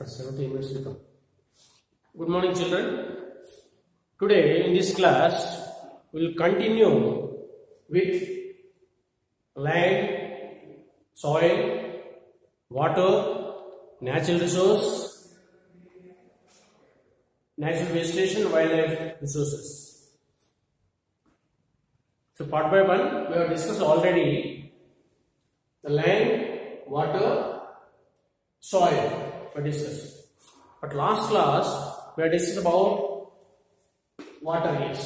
after 17 minutes we come. Good morning, children. Today in this class we will continue with land, soil, water, natural resource, natural vegetation, wildlife resources. So part by one we have discussed already the land, water, soil we discussed. But last class we have discussed about water is.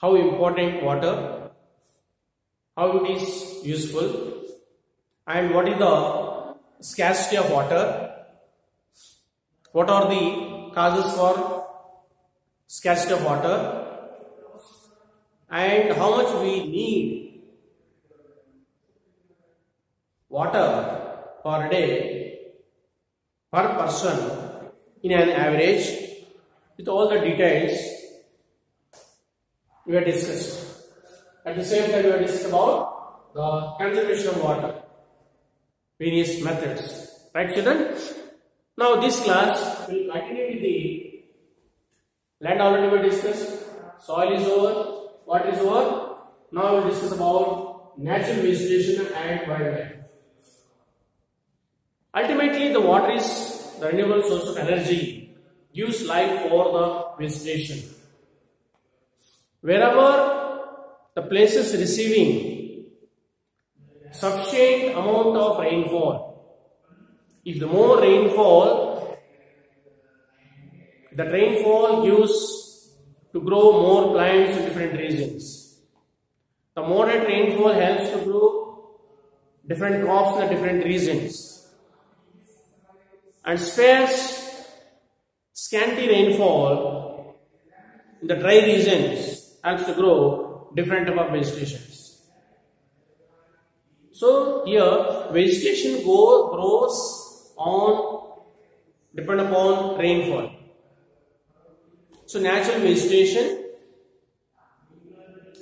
How important water, how it is useful, and what is the scarcity of water, what are the causes for scarcity of water, and how much we need water per day per person in an average. With all the details we have discussed. At the same time we have discussed about the conservation of water, various methods. Right, children? Now this class will continue with the land. Already we discussed, soil is over, water is over. Now we will discuss about natural vegetation and wildlife. Ultimately the water is the renewable source of energy, gives life for the vegetation. Wherever the places receiving sufficient amount of rainfall, if the more rainfall, that rainfall gives to grow more plants in different regions. The moderate rainfall helps to grow different crops in the different regions, and scanty rainfall in the dry regions helps to grow different type of vegetations. So here vegetation grows on depend upon rainfall. So natural vegetation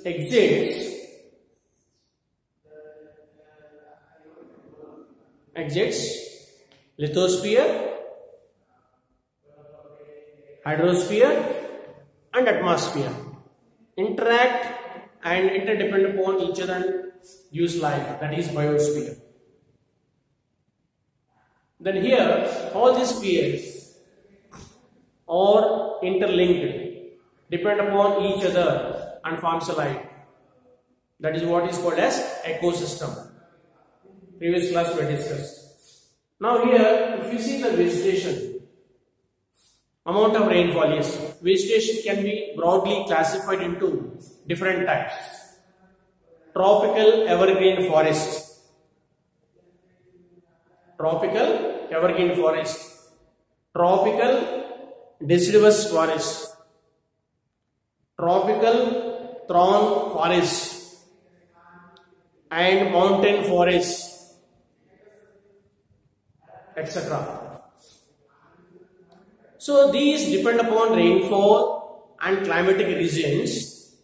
exits lithosphere, hydrosphere and atmosphere, interact and interdepend upon each other and use life, that is biosphere. Then here all these spheres are interlinked, depend upon each other and forms a life. That is what is called as ecosystem. Previous class we discussed. Now here if you see the vegetation, amount of rainfall, yes, vegetation can be broadly classified into different types. Tropical evergreen forest, tropical deciduous forest, tropical thorn forest and mountain forest, etc. So these depend upon rainfall and climatic regions.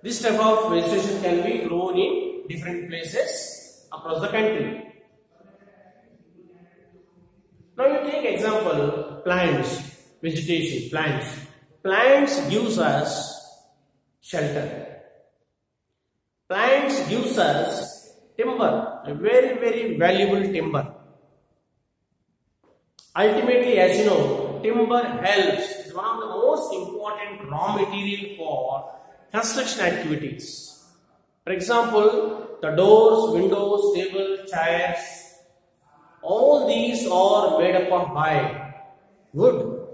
This type of vegetation can be grown in different places across the country. Now you take example plants, vegetation, plants. Plants gives us shelter. Plants gives us timber, a very, very valuable timber. Ultimately, as you know, timber helps, is one of the most important raw material for construction activities. For example, the doors, windows, tables, chairs, all these are made up by wood.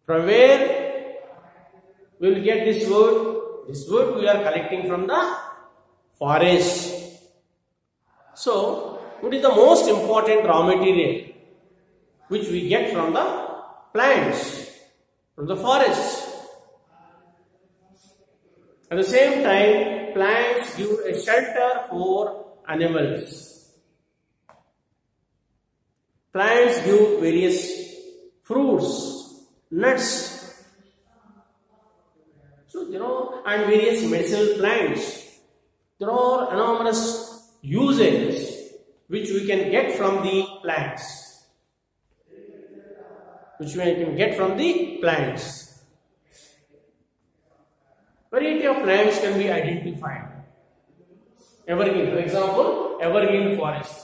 From where we will get this wood? This wood we are collecting from the forest. So, wood is the most important raw material which we get from the plants, from the forest. At the same time, plants give a shelter for animals. Plants give various fruits, nuts. So, and various medicinal plants. There are enormous uses which we can get from the plants. Variety of plants can be identified. Evergreen, for example, evergreen forest.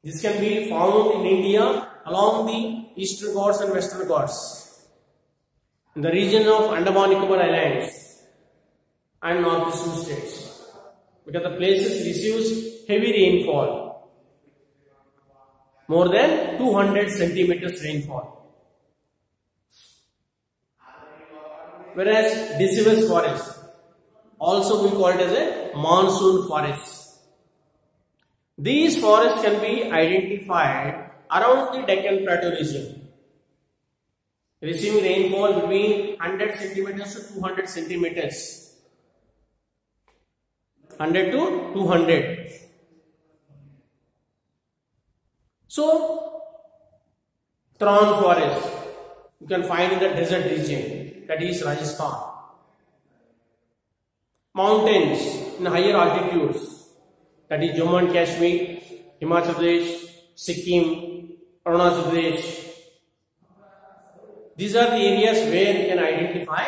This can be found in India along the Eastern Ghats and Western Ghats, in the region of Andaman Nicobar Islands and northeastern states, because the places receives heavy rainfall, more than 200 centimeters rainfall. Whereas deciduous forest, also we call it as a monsoon forest. These forests can be identified around the Deccan Plateau region, receiving rainfall between 100 centimeters to 200 centimeters. 100 to 200. So, thorn forest you can find in the desert region, that is Rajasthan. Mountains in higher altitudes, that is Jammu and Kashmir, Himachal Pradesh, Sikkim, Arunachal Pradesh. These are the areas where you can identify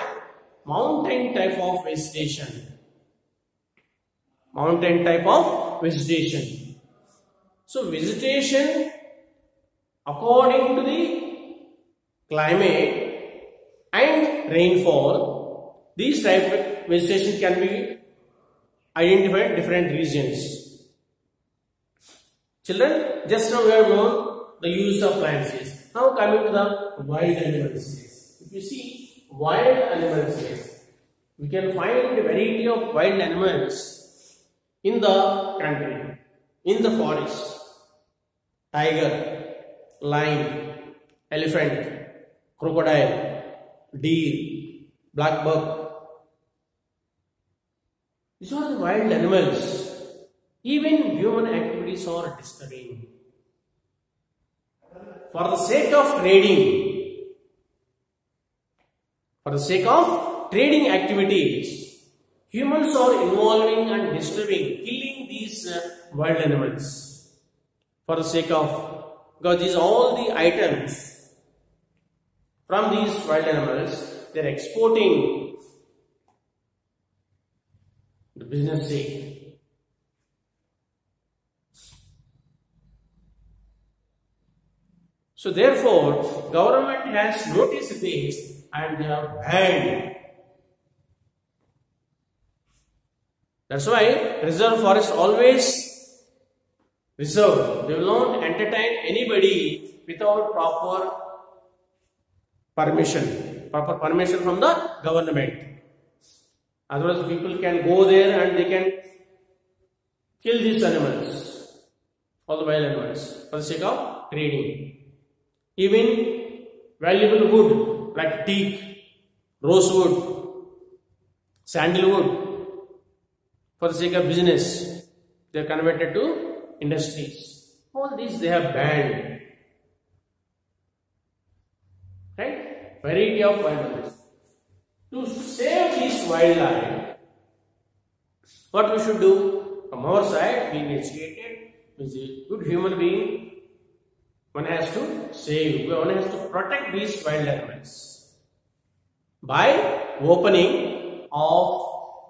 mountain type of vegetation. So vegetation according to the climate and rainfall, these type of vegetation can be identified in different regions. Children, just now we have known the use of plants. Now coming to the wild animals. If you see wild animals, we can find a variety of wild animals in the country, in the forest. Tiger, lion, elephant, crocodile, deer, black buck. These are the wild animals. Even human activities are disturbing. For the sake of trading activities, humans are involving and disturbing, killing these wild animals. For the sake of, because these all the items from these wild animals, they are exporting the business sake. So therefore, government has noticed this and they have banned. That's why reserve forest always reserved. They will not entertain anybody without proper permission from the government. Otherwise, people can go there and they can kill these animals, all the wild animals, for the sake of trading. Even valuable wood like teak, rosewood, sandalwood, for the sake of business, they are converted to industries. All these they have banned. Right? Variety of wildlife. To save this wildlife, what we should do? From our side, being educated, as a good human being, one has to save, one has to protect these wild animals by opening of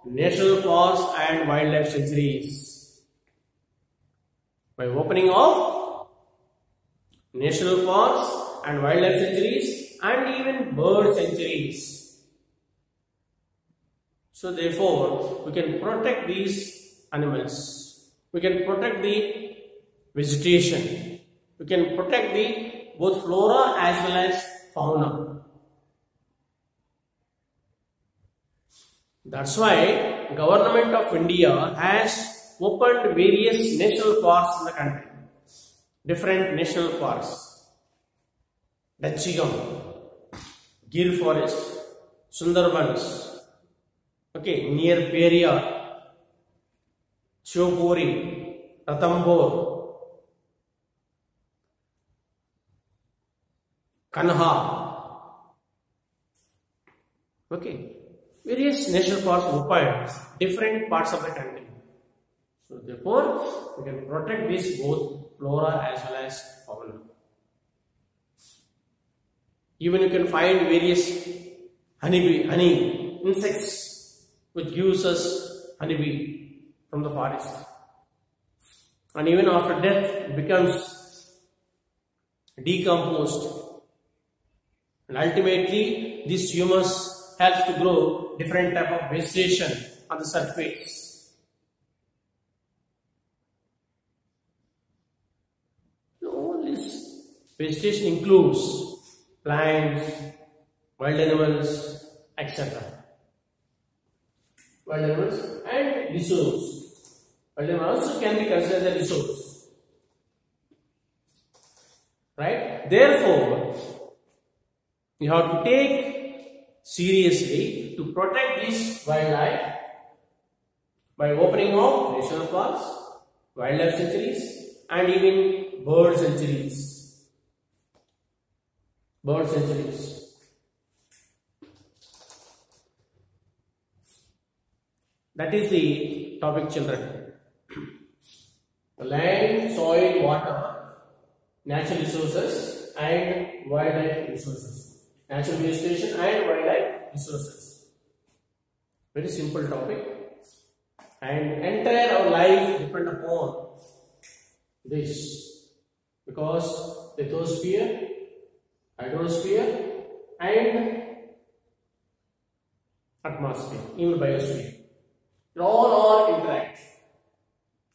national parks and wildlife sanctuaries. By opening of national parks and wildlife sanctuaries and even bird sanctuaries. So therefore, we can protect these animals. We can protect the vegetation. We can protect the both flora as well as fauna. That's why Government of India has opened various national parks in the country. Different national parks. Dachigam, Gir Forest, Sundarbans, okay, near Periyar, Shivpuri, Ranthambore, Kanha, okay, various national parks opened different parts of the country. So therefore, we can protect this both flora as well as fauna. Even you can find various honey insects which gives us honeybee from the forest. And even after death it becomes decomposed. And ultimately this humus helps to grow different type of vegetation on the surface. All this vegetation includes plants, wild animals, etc. Wild animals and resource. Wild animals also can be considered as a resource. Right? Therefore, you have to take seriously to protect this wildlife by opening of national parks, wildlife sanctuaries, and even bird sanctuaries. Bird sanctuaries. That is the topic, children. Land, soil, water, natural resources, and wildlife resources. Natural vegetation and wildlife resources. Very simple topic. And entire our life depend upon this, because lithosphere, hydrosphere, and atmosphere, even biosphere, they all are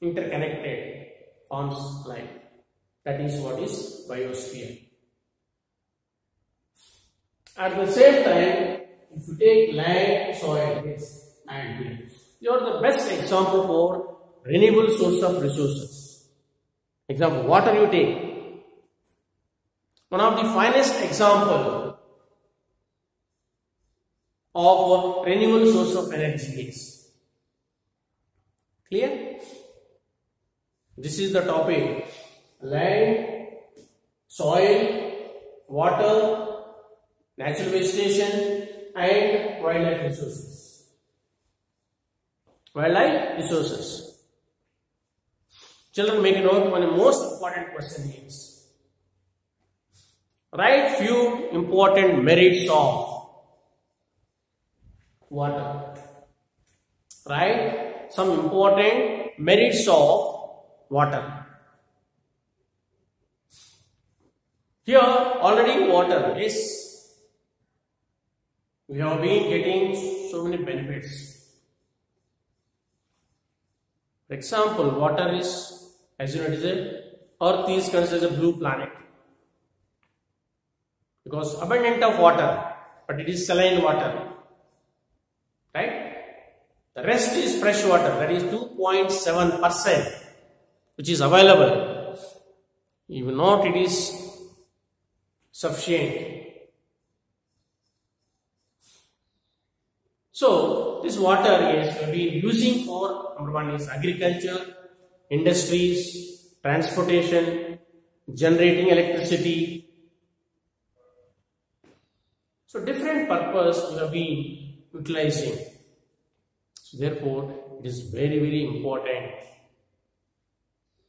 interconnected, forms life. That is what is biosphere. At the same time, if you take land, soil, yes, and wind, you are the best example for renewable source of resources. Example, water you take. One of the finest example of renewable source of energy is. Clear? This is the topic. Land, soil, water, natural vegetation, and wildlife resources. Wildlife resources. Children, make a note. One of the most important question is, write few important merits of water. Write some important merits of water. Here already water is, we have been getting so many benefits. For example, water is, as you know, it is Earth is considered as a blue planet because abundant of water, but it is saline water, right? The rest is fresh water, that is 2.7%, which is available. Even not, it is sufficient. So this water is being using for, number one is agriculture, industries, transportation, generating electricity. So different purpose we have been utilizing. So therefore it is very, very important.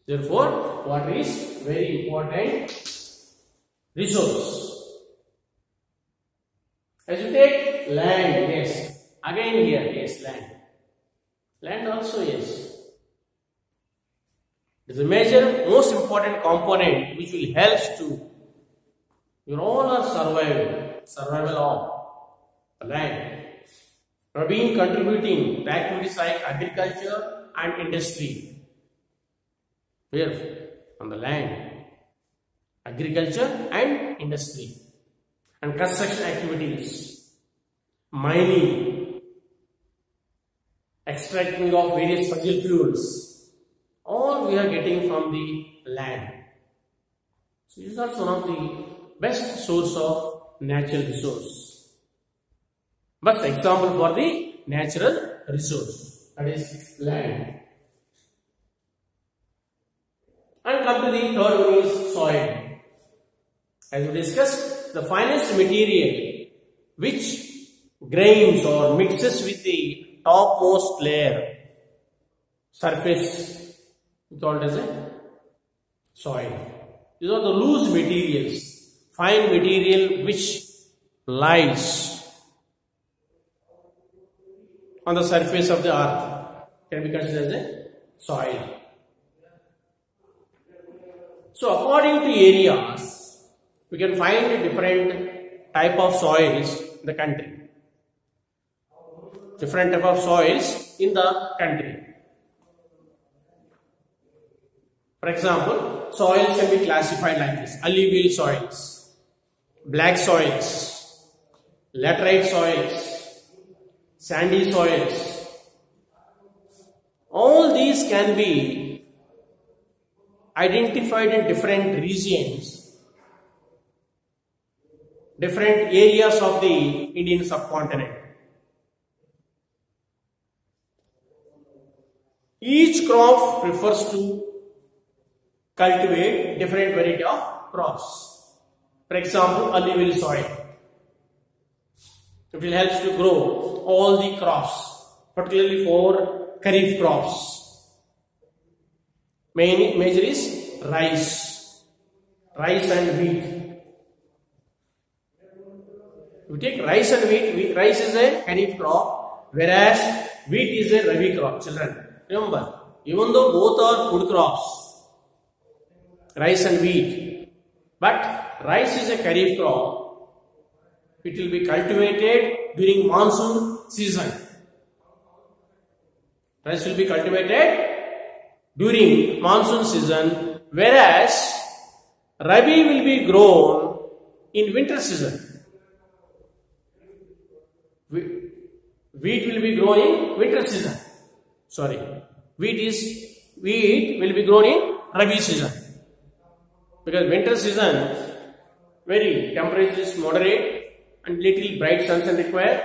Therefore water is very important resource. As you take land, yes. Again here, yes, land. Land also, yes. It is a major, most important component which will help to your all are survival of the land. You are being contributing to activities like agriculture and industry. Where? On the land. Agriculture and industry. And construction activities. Mining. Extracting of various fossil fuels, all we are getting from the land. So this is also one of the best source of natural resource. Best example for the natural resource, that is land. And come to the third one is soil. As we discussed, the finest material which grains or mixes with the topmost layer. surface called as a soil. These are the loose materials, fine material which lies on the surface of the earth can be considered as a soil. So according to areas, we can find different type of soils in the country. Different type of soils in the country. For example, soils can be classified like this: alluvial soils, black soils, laterite soils, sandy soils. All these can be identified in different regions, different areas of the Indian subcontinent. Each crop refers to cultivate different variety of crops. For example, alluvial soil. It will help to grow all the crops, particularly for kharif crops. Major is rice and wheat. We take rice and wheat. Rice is a kharif crop, whereas wheat is a rabi crop. Children, remember, even though both are food crops, rice and wheat, but rice is a kharif crop. It will be cultivated during monsoon season. Rice will be cultivated during monsoon season, whereas rabi will be grown in winter season. Wheat will be grown in winter season. Sorry, wheat will be grown in rabi season. Because winter season, very temperature is moderate and little bright sunshine required.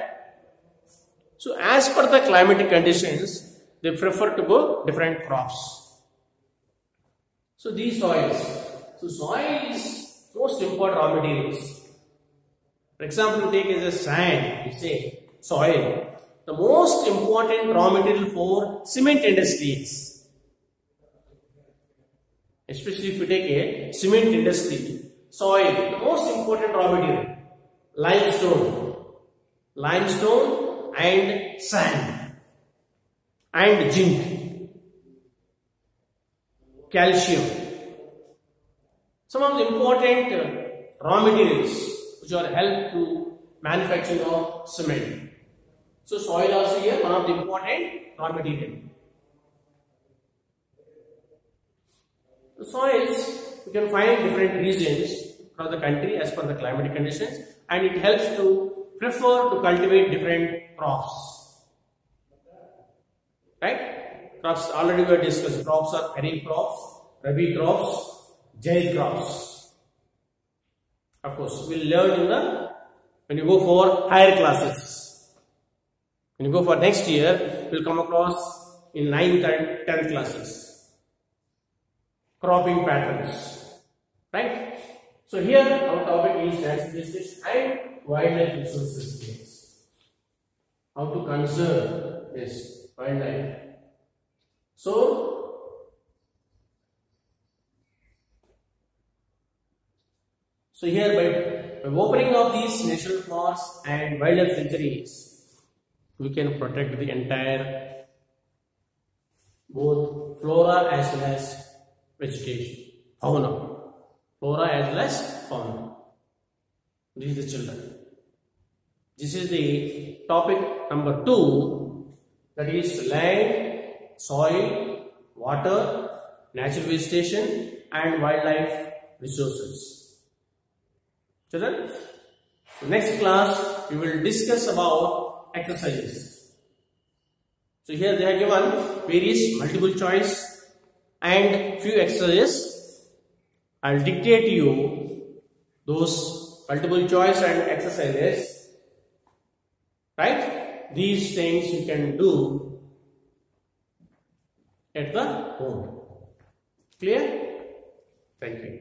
So as per the climatic conditions, they prefer to grow different crops. So these soils. So soil is most important raw materials. For example, you take as a sand, you say soil. The most important raw material for cement industries. Especially if you take a cement industry, soil, the most important raw material, limestone and sand and zinc, calcium. Some of the important raw materials which are help to manufacturing of cement. So soil also here one of the important raw material. The soils, you can find different regions across the country as per the climatic conditions, and it helps to prefer to cultivate different crops. Right? Crops already we have discussed. Crops are kharif crops, rabi crops, zaid crops. Of course, we will learn when you go for higher classes. When you go for next year, we will come across in 9th and 10th classes. Cropping patterns, right? So here our topic is natural resources and wildlife resources. How to conserve this wildlife. So here by opening of these national parks and wildlife sanctuaries, we can protect the entire both flora as well as vegetation, fauna, flora as well as fauna. These are the children. This is the topic number 2, that is land, soil, water, natural vegetation and wildlife resources. Children, so next class we will discuss about exercises. So here they are given various multiple choice and few exercises. I will dictate to you those multiple choice and exercises. Right? These things you can do at the home. Clear? Thank you.